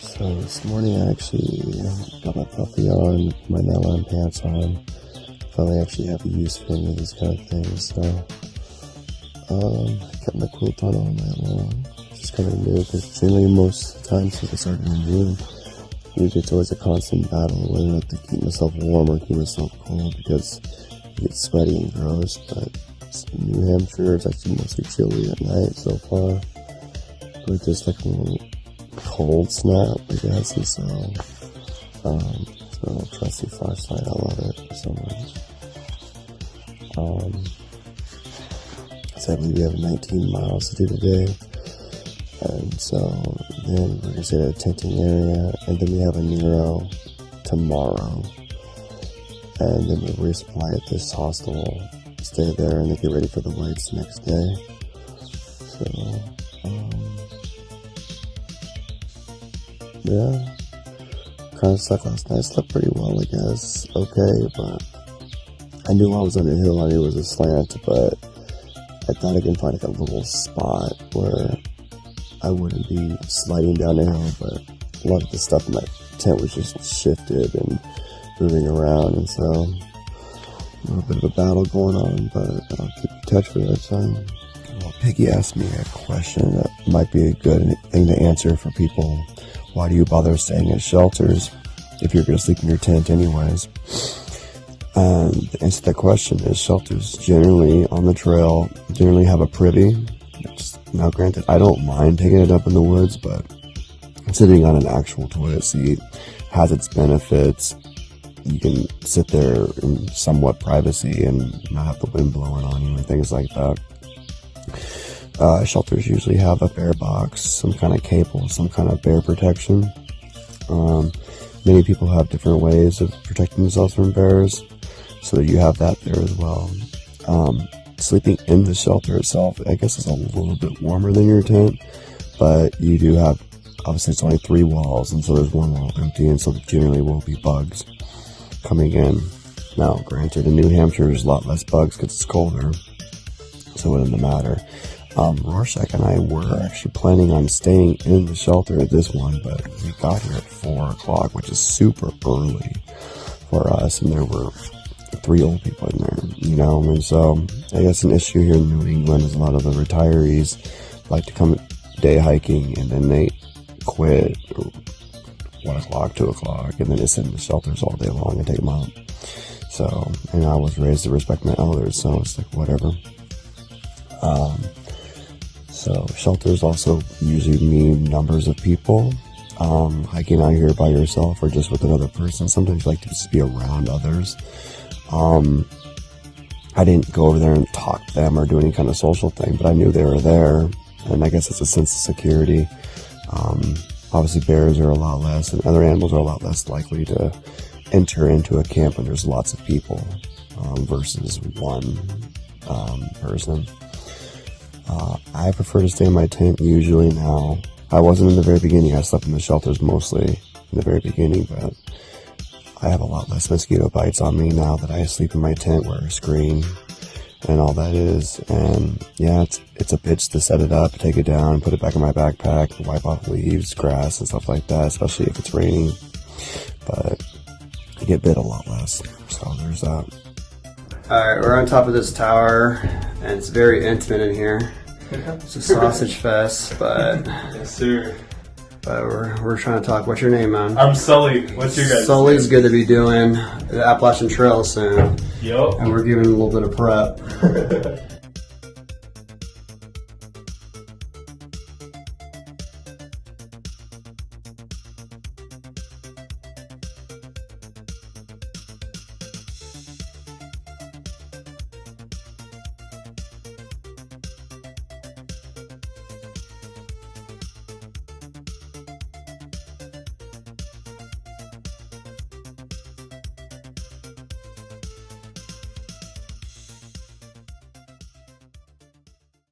So this morning I actually got my puffy on, my nylon pants on. Finally actually have a use for any of these kind of things. So I kept my quilt on all night long. Just kind of new because generally most times since I started in June, usually it's always a constant battle whether or not to keep myself warm or keep myself cold because it gets sweaty and gross. But New Hampshire, it's actually mostly chilly at night so far. But just like a little cold snap, I guess, and so it's my little trusty flashlight. I love it so much. So I believe we have 19 miles to do today, and so then we're gonna stay at a tenting area, and then we have a Nero tomorrow, and then we'll resupply at this hostel, stay there, and then get ready for the weights the next day. So yeah, kind of sucked last night. I slept pretty well, I guess. Okay, but I knew I was on a hill. I knew it was a slant, but I thought I could find like a little spot where I wouldn't be sliding down a hill. But a lot of the stuff in my tent was just shifted and moving around, and so a little bit of a battle going on. But I'll keep in touch for that time. Well, Piggy asked me a question that might be a good thing to answer for people. Why do you bother staying at shelters if you're going to sleep in your tent anyways? The answer to that question is shelters generally on the trail generally have a privy. Now granted, I don't mind taking it up in the woods, but sitting on an actual toilet seat has its benefits. You can sit there in somewhat privacy and not have the wind blowing on you and things like that. Shelters usually have a bear box, some kind of cable, some kind of bear protection. Many people have different ways of protecting themselves from bears, so you have that there as well. Sleeping in the shelter itself, I guess, is a little bit warmer than your tent, but you do have, obviously it's only 3 walls, and so there's one wall empty, and so there generally will be bugs coming in. Now, granted, in New Hampshire, there's a lot less bugs because it's colder, so it doesn't matter. Rorschach and I were actually planning on staying in the shelter at this one, but we got here at 4 o'clock, which is super early for us, and there were 3 old people in there, and so I guess an issue here in New England is a lot of the retirees like to come day hiking, and then they quit 1 o'clock, 2 o'clock, and then they sit in the shelters all day long and take them out. So, and I was raised to respect my elders, so it's like, whatever. So shelters also usually mean numbers of people. Hiking out here by yourself or just with another person. Sometimes you like to just be around others. I didn't go over there and talk to them or do any kind of social thing, but I knew they were there, and I guess it's a sense of security. Obviously bears are a lot less, and other animals are a lot less likely to enter into a camp when there's lots of people versus one person. I prefer to stay in my tent usually now. I wasn't in the very beginning. I slept in the shelters mostly in the very beginning, but I have a lot less mosquito bites on me now that I sleep in my tent, wear a screen, and all that is. And yeah, it's a bitch to set it up, take it down, put it back in my backpack, wipe off leaves, grass, and stuff like that, especially if it's raining. But I get bit a lot less, so there's that. Alright, we're on top of this tower, and it's very intimate in here. It's a sausage fest, but yes, sir. But we're trying to talk. What's your name, man? I'm Sully. What's your guys' Sully's good to be doing the Appalachian Trail soon. Yup. And we're giving a little bit of prep.